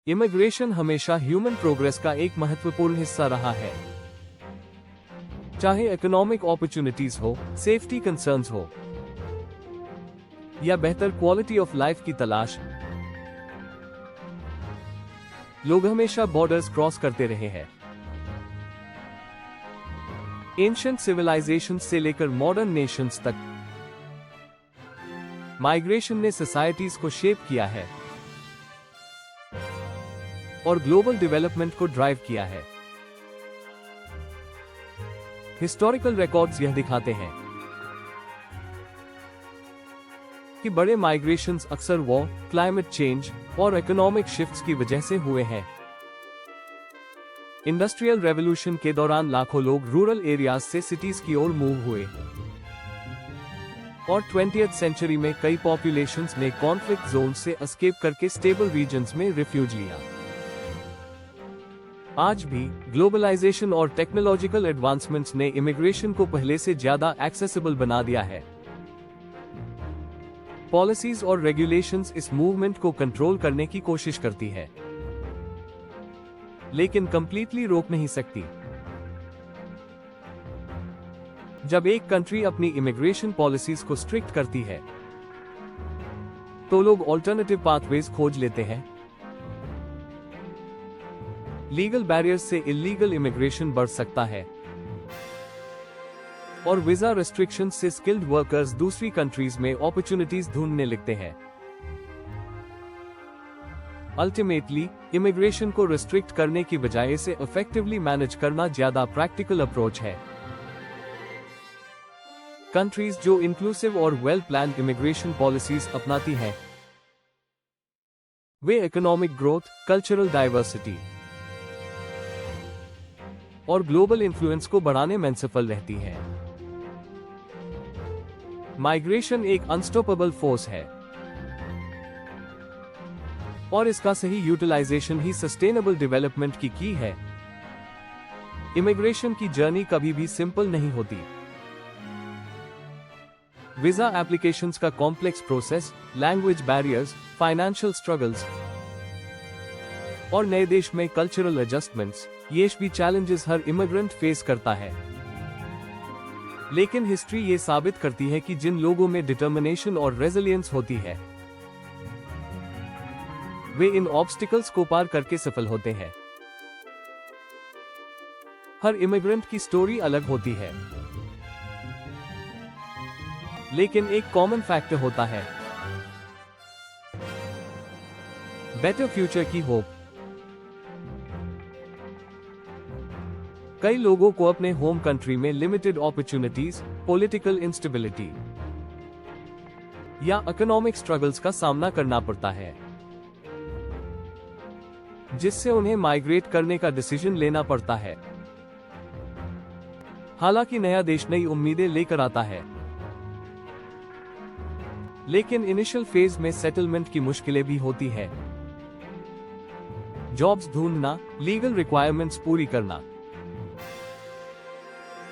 Immigration हमेशा human progress का एक महत्वपूर्ण हिस्सा रहा है। चाहे इकोनॉमिक अपॉर्चुनिटीज हो, सेफ्टी कंसर्न्स हो या बेहतर क्वालिटी ऑफ लाइफ की तलाश, लोग हमेशा बॉर्डर्स क्रॉस करते रहे हैं। एंशिएंट सिविलाइजेशन से लेकर मॉडर्न नेशंस तक माइग्रेशन ने सोसाइटीज को शेप किया है और ग्लोबल डेवलपमेंट को ड्राइव किया है। हिस्टोरिकल रिकॉर्ड्स यह दिखाते हैं कि बड़े माइग्रेशंस अक्सर वॉर, क्लाइमेट चेंज और इकोनॉमिक शिफ्ट्स की वजह से हुए हैं। इंडस्ट्रियल रेवोल्यूशन के दौरान लाखों लोग रूरल एरियाज से सिटीज की ओर मूव हुए और 20th सेंचुरी में कई पॉपुलेशंस ने कॉन्फ्लिक्ट जोन से एस्केप करके स्टेबल रीजन्स में रिफ्यूज लिया। आज भी ग्लोबलाइजेशन और टेक्नोलॉजिकल एडवांसमेंट्स ने इमिग्रेशन को पहले से ज्यादा एक्सेसिबल बना दिया है। पॉलिसीज और रेगुलेशंस इस मूवमेंट को कंट्रोल करने की कोशिश करती है, लेकिन कंप्लीटली रोक नहीं सकती। जब एक कंट्री अपनी इमिग्रेशन पॉलिसीज को स्ट्रिक्ट करती है, तो लोग ऑल्टरनेटिव पाथवेज खोज लेते हैं। लीगल बैरियर्स से इल्लीगल इमिग्रेशन बढ़ सकता है और वीजा रेस्ट्रिक्शंस से स्किल्ड वर्कर्स दूसरी कंट्रीज में अपॉर्चुनिटीज ढूंढने लगते हैं। अल्टीमेटली, इमिग्रेशन को रिस्ट्रिक्ट करने की बजाय इसे इफेक्टिवली मैनेज करना ज्यादा प्रैक्टिकल अप्रोच है। कंट्रीज जो इंक्लूसिव और वेल प्लान्ड इमिग्रेशन पॉलिसीज अपनाती हैं, वे इकोनॉमिक ग्रोथ, कल्चरल डाइवर्सिटी और ग्लोबल इन्फ्लुएंस को बढ़ाने में सफल रहती हैं। माइग्रेशन एक अनस्टॉपेबल फोर्स है और इसका सही यूटिलाइजेशन ही सस्टेनेबल डेवलपमेंट की की है। इमिग्रेशन की जर्नी कभी भी सिंपल नहीं होती। वीजा एप्लीकेशंस का complex process, language barriers, financial struggles और नए देश में कल्चरल एडजस्टमेंट्स, ये भी चैलेंजेस हर इमिग्रेंट फेस करता है। लेकिन हिस्ट्री ये साबित करती है कि जिन लोगों में डिटर्मिनेशन और रेजिलियंस होती है, वे इन ऑब्स्टिकल्स को पार करके सफल होते हैं। हर इमिग्रेंट की स्टोरी अलग होती है, लेकिन एक कॉमन फैक्टर होता है, बेटर फ्यूचर की होप। कई लोगों को अपने होम कंट्री में लिमिटेड अपॉर्चुनिटीज, पॉलिटिकल इंस्टेबिलिटी या इकोनॉमिक स्ट्रगल्स का सामना करना पड़ता है, जिससे उन्हें माइग्रेट करने का डिसीजन लेना पड़ता है। हालांकि नया देश नई उम्मीदें लेकर आता है, लेकिन इनिशियल फेज में सेटलमेंट की मुश्किलें भी होती है। जॉब्स ढूंढना, लीगल रिक्वायरमेंट्स पूरी करना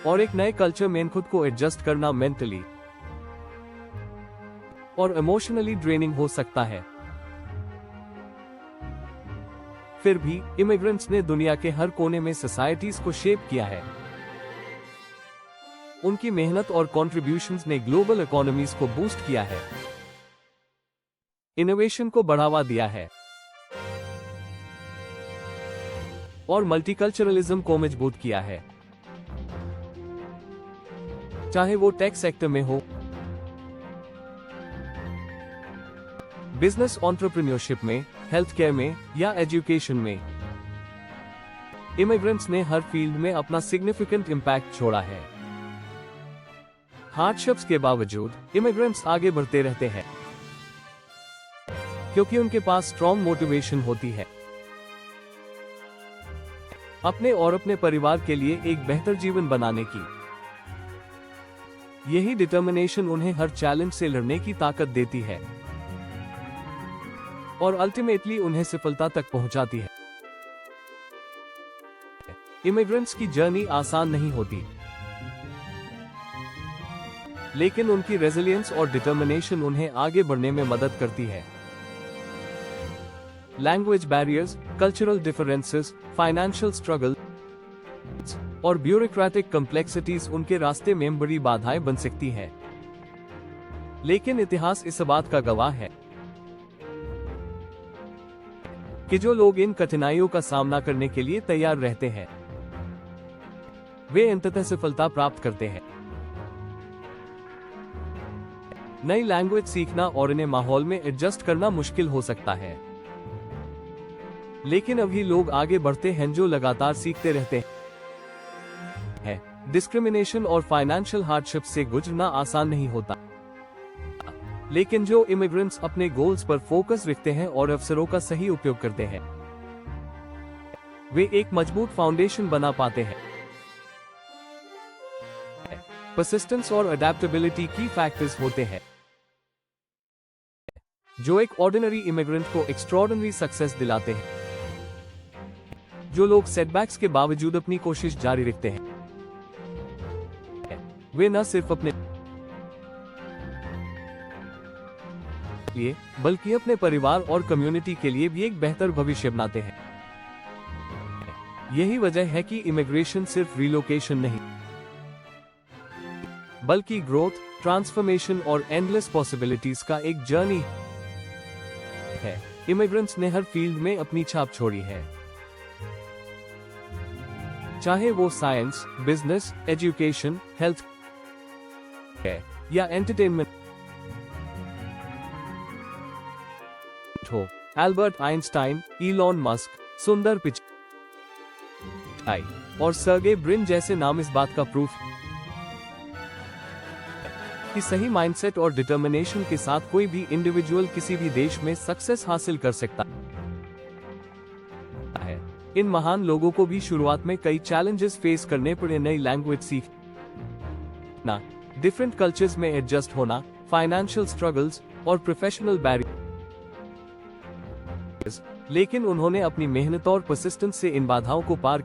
और एक नए कल्चर में खुद को एडजस्ट करना मेंटली और इमोशनली ड्रेनिंग हो सकता है। फिर भी इमिग्रेंट्स ने दुनिया के हर कोने में सोसाइटीज को शेप किया है। उनकी मेहनत और कॉन्ट्रिब्यूशंस ने ग्लोबल इकोनॉमीज को बूस्ट किया है, इनोवेशन को बढ़ावा दिया है और मल्टीकल्चरलिज्म को मजबूत किया है। चाहे वो टेक सेक्टर में हो, बिजनेस एंटरप्रेन्योरशिप में, हेल्थ केयर में या एजुकेशन में, इमिग्रेंट्स ने हर फील्ड में अपना सिग्निफिकेंट इम्पैक्ट छोड़ा है। हार्डशिप्स के बावजूद इमिग्रेंट्स आगे बढ़ते रहते हैं, क्योंकि उनके पास स्ट्रॉन्ग मोटिवेशन होती है अपने और अपने परिवार के लिए एक बेहतर जीवन बनाने की। यही डिटर्मिनेशन उन्हें हर चैलेंज से लड़ने की ताकत देती है और अल्टीमेटली उन्हें सफलता तक पहुंचाती है। इमिग्रेंट्स की जर्नी आसान नहीं होती, लेकिन उनकी रेजिलियंस और डिटर्मिनेशन उन्हें आगे बढ़ने में मदद करती है। Language barriers, cultural differences, financial struggle और ब्यूरोक्रेटिक कॉम्प्लेक्सिटीज उनके रास्ते में बड़ी बाधाएं बन सकती हैं। लेकिन इतिहास इस बात का गवाह है कि जो लोग इन कठिनाइयों का सामना करने के लिए तैयार रहते हैं वे अंततः सफलता प्राप्त करते हैं। नई लैंग्वेज सीखना और इन्हें माहौल में एडजस्ट करना मुश्किल हो सकता है, लेकिन अभी लोग आगे बढ़ते हैं जो लगातार सीखते रहते हैं। डिस्क्रिमिनेशन और फाइनेंशियल हार्डशिप से गुजरना आसान नहीं होता, लेकिन जो इमिग्रेंट्स अपने गोल्स पर फोकस रखते हैं और अवसरों का सही उपयोग करते हैं वे एक मजबूत फाउंडेशन बना पाते हैं। परसिस्टेंस और अडेप्टेबिलिटी की फैक्टर्स होते हैं जो एक ऑर्डिनरी इमिग्रेंट को एक्स्ट्राऑर्डिनरी सक्सेस दिलाते हैं। जो लोग सेटबैक्स के बावजूद अपनी कोशिश जारी रखते हैं वे न सिर्फ अपने लिए बल्कि अपने परिवार और कम्युनिटी के लिए भी एक बेहतर भविष्य बनाते हैं। यही वजह है कि इमिग्रेशन सिर्फ रिलोकेशन नहीं बल्कि ग्रोथ, ट्रांसफॉर्मेशन और एंडलेस पॉसिबिलिटीज का एक जर्नी है। इमिग्रेंट्स ने हर फील्ड में अपनी छाप छोड़ी है, चाहे वो साइंस, बिजनेस, एजुकेशन, हेल्थ या एंटरटेनमेंट हो। एल्बर्ट आइंस्टाइन, इलॉन मस्क, सुंदर पिचाई और सर्गे ब्रिन जैसे नाम इस बात का प्रूफ कि सही माइंडसेट और डिटर्मिनेशन के साथ कोई भी इंडिविजुअल किसी भी देश में सक्सेस हासिल कर सकता है। इन महान लोगों को भी शुरुआत में कई चैलेंजेस फेस करने पड़े। नई लैंग्वेज सीखना, डिफरेंट कल्चर्स में एडजस्ट होना, फाइनेंशियल स्ट्रगल्स और प्रोफेशनल बैरियर्स, लेकिन उन्होंने अपनी मेहनत और परसिस्टेंस से इन बाधाओं को पार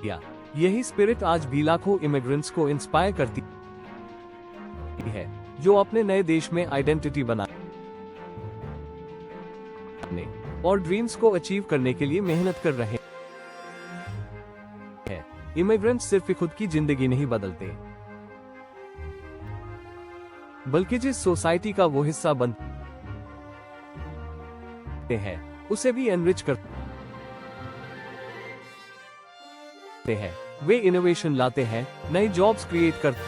किया। यही स्पिरिट आज भी लाखों इमिग्रेंट्स को इंस्पायर करती है जो अपने नए देश में आइडेंटिटी बनाने और ड्रीम्स को अचीव करने के लिए मेहनत कर रहे हैं। इमिग्रेंट्स सिर्फ खुद की जिंदगी नहीं बदलते बल्कि जिस सोसाइटी का वो हिस्सा बनते हैं उसे भी एनरिच करते हैं। वे इनोवेशन लाते हैं, नई जॉब्स क्रिएट करते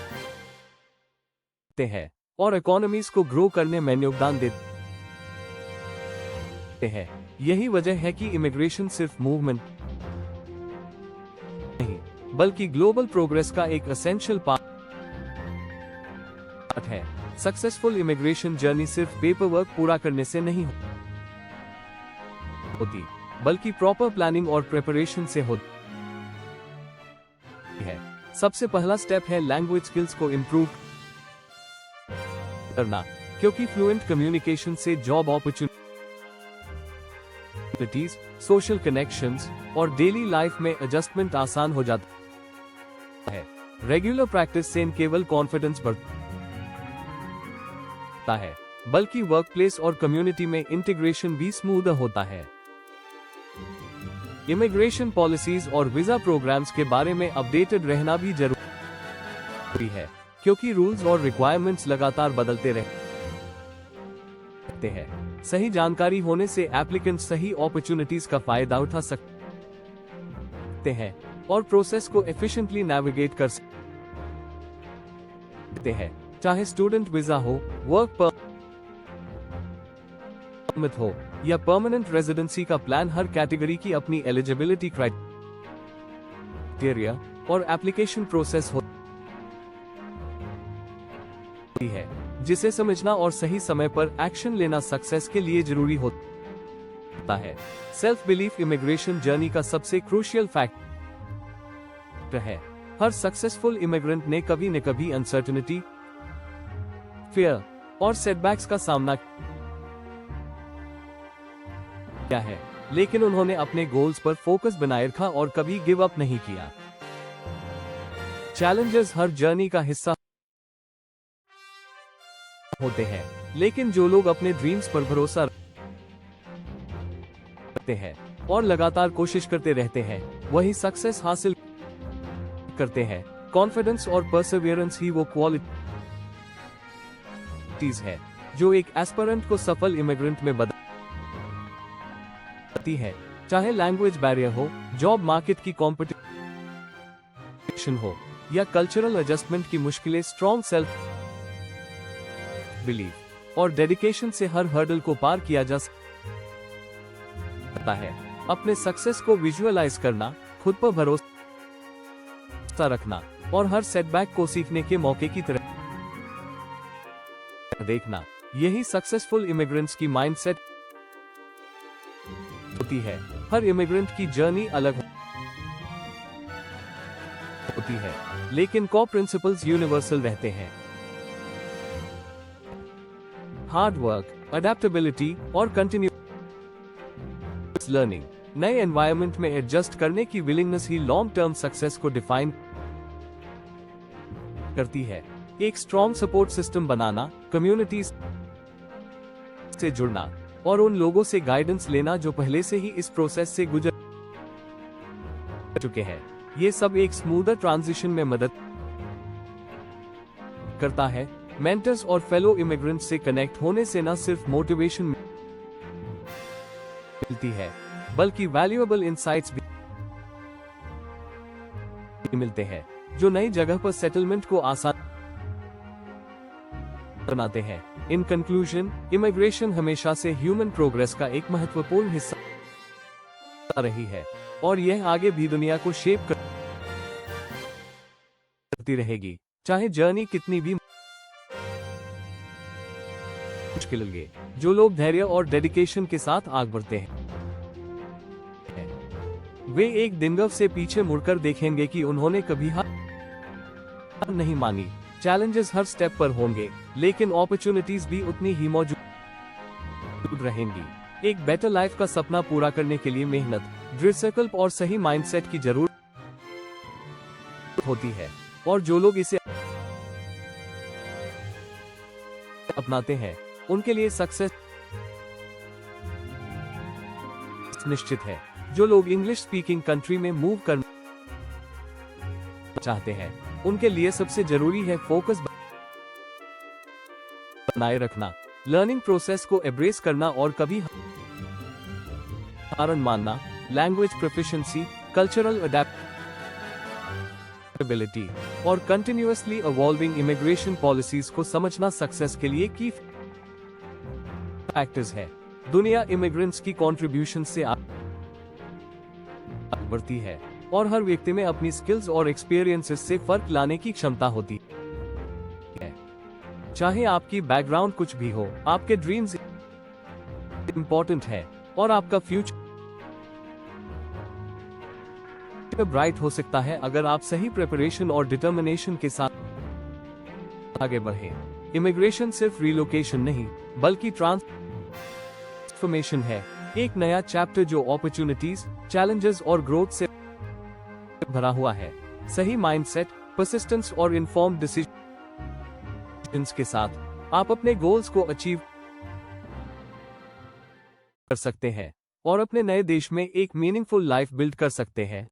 हैं और इकोनॉमीज को ग्रो करने में योगदान देते हैं। यही वजह है कि इमिग्रेशन सिर्फ मूवमेंट नहीं बल्कि ग्लोबल प्रोग्रेस का एक एसेंशियल पार्ट है। सक्सेसफुल इमिग्रेशन जर्नी सिर्फ पेपर वर्क पूरा करने से नहीं होती बल्कि प्रॉपर प्लानिंग और प्रिपरेशन से होती है। सबसे पहला स्टेप है लैंग्वेज स्किल्स को इंप्रूव करना, क्योंकि फ्लुएंट कम्युनिकेशन से जॉब अपॉर्चुनिटीज, सोशल कनेक्शंस और डेली लाइफ में एडजस्टमेंट आसान हो जाता है। रेगुलर प्रैक्टिस से न केवल कॉन्फिडेंस बढ़ता है बल्कि वर्कप्लेस और कम्युनिटी में इंटीग्रेशन भी स्मूथ होता है। इमिग्रेशन पॉलिसीज और वीजा प्रोग्राम्स के बारे में अपडेटेड रहना भी जरूरी है, क्योंकि रूल्स और रिक्वायरमेंट्स लगातार बदलते रहते हैं। सही जानकारी होने से एप्लीकेंट सही अपॉर्चुनिटीज का फायदा उठा सकते हैं और प्रोसेस को एफिशिएंटली नेविगेट कर सकते हैं। चाहे स्टूडेंट वीजा हो, वर्क परमिट हो या परमानेंट रेजिडेंसी का प्लान, हर कैटेगरी की अपनी एलिजिबिलिटी क्राइटेरिया और एप्लीकेशन प्रोसेस होती है, जिसे समझना और सही समय पर एक्शन लेना सक्सेस के लिए जरूरी होता है। सेल्फ बिलीफ इमिग्रेशन जर्नी का सबसे क्रूशियल फैक्टर है। हर सक्सेसफुल इमिग्रेंट ने कभी न कभी अनसर्टेनिटी, फियर और सेटबैक्स का सामना किया है, लेकिन उन्होंने अपने गोल्स पर फोकस बनाए रखा और कभी गिव अप नहीं किया। चैलेंजेस हर जर्नी का हिस्सा होते हैं, लेकिन जो लोग अपने ड्रीम्स पर भरोसा रखते हैं और लगातार कोशिश करते रहते हैं, वही सक्सेस हासिल करते हैं। कॉन्फिडेंस और परसेवियरेंस ही वो क्वालिटीज है जो एक एस्पिरेंट को सफल इमिग्रेंट में बदलती है। चाहे लैंग्वेज बैरियर हो, जॉब मार्केट की कंपटीशन हो या कल्चरल एडजस्टमेंट की मुश्किलें, स्ट्रॉन्ग सेल्फ बिलीव और डेडिकेशन से हर हर्डल को पार किया जा सकता है। अपने सक्सेस को विजुअलाइज करना, खुद पर भरोसा रखना और हर सेटबैक को सीखने के मौके की तरह देखना, यही सक्सेसफुल इमिग्रेंट्स की माइंडसेट होती है। हर इमिग्रेंट की जर्नी अलग होती है, लेकिन कोर प्रिंसिपल्स यूनिवर्सल रहते हैं। हार्ड वर्क, अडेप्टेबिलिटी और कंटिन्यूअस लर्निंग। नए एनवायरनमेंट में एडजस्ट करने की विलिंगनेस ही लॉन्ग टर्म सक्सेस को डिफाइन करती है। एक स्ट्रॉन्ग सपोर्ट सिस्टम बनाना, कम्युनिटीज से जुड़ना और उन लोगों से गाइडेंस लेना जो पहले से ही इस प्रोसेस से गुजर चुके हैं, ये सब एक स्मूदर ट्रांजिशन में मदद करता है। मेंटर्स और फेलो इमिग्रेंट्स से कनेक्ट होने से न सिर्फ मोटिवेशन मिलती है, बल्कि वैल्यूएबल इनसाइट्स भी मिलते हैं जो नई जगह पर सेटलमेंट को आसान बनाते हैं। इन कंक्लूजन, इमिग्रेशन हमेशा से ह्यूमन प्रोग्रेस का एक महत्वपूर्ण हिस्सा रही है और यह आगे भी दुनिया को शेप करती रहेगी, चाहे जर्नी कितनी भी मुश्किल लगे। जो लोग धैर्य और डेडिकेशन के साथ आगे बढ़ते हैं, वे एक दिन से पीछे मुड़कर देखेंगे कि उन्होंने कभी हार नहीं मानी। चैलेंजेस हर स्टेप पर होंगे, लेकिन अपॉर्चुनिटीज भी उतनी ही मौजूद रहेंगी। एक बेटर लाइफ का सपना पूरा करने के लिए मेहनत, दृढ़ संकल्प और सही माइंडसेट की जरूरत होती है, और जो लोग इसे अपनाते हैं उनके लिए सक्सेस निश्चित है। जो लोग इंग्लिश स्पीकिंग कंट्री में मूव करना चाहते हैं, उनके लिए सबसे जरूरी है फोकस बनाए रखना, लर्निंग प्रोसेस को एब्रेस करना और कभी हार मानना। लैंग्वेज प्रोफिशिएंसी, कल्चरल अडेप्टेबिलिटी और कंटिन्यूअसली इवॉल्विंग इमिग्रेशन पॉलिसीज को समझना सक्सेस के लिए की फैक्टर्स है। दुनिया इमिग्रेंट्स की कंट्रीब्यूशन से बढ़ती है और हर व्यक्ति में अपनी स्किल्स और एक्सपीरियंसेस से फर्क लाने की क्षमता होती है। चाहे आपकी बैकग्राउंड कुछ भी हो, आपके ड्रीम्स इंपॉर्टेंट है और आपका फ्यूचर ब्राइट हो सकता है अगर आप सही प्रिपरेशन और डिटर्मिनेशन के साथ आगे बढ़े। इमिग्रेशन सिर्फ रिलोकेशन नहीं, बल्कि ट्रांसफॉर्मेशन है, एक नया चैप्टर जो अपॉर्चुनिटीज, चैलेंजेस और ग्रोथ से भरा हुआ है। सही माइंडसेट, परसिस्टेंस और इन्फॉर्म्ड डिसीजंस के साथ आप अपने गोल्स को अचीव कर सकते हैं और अपने नए देश में एक मीनिंगफुल लाइफ बिल्ड कर सकते हैं।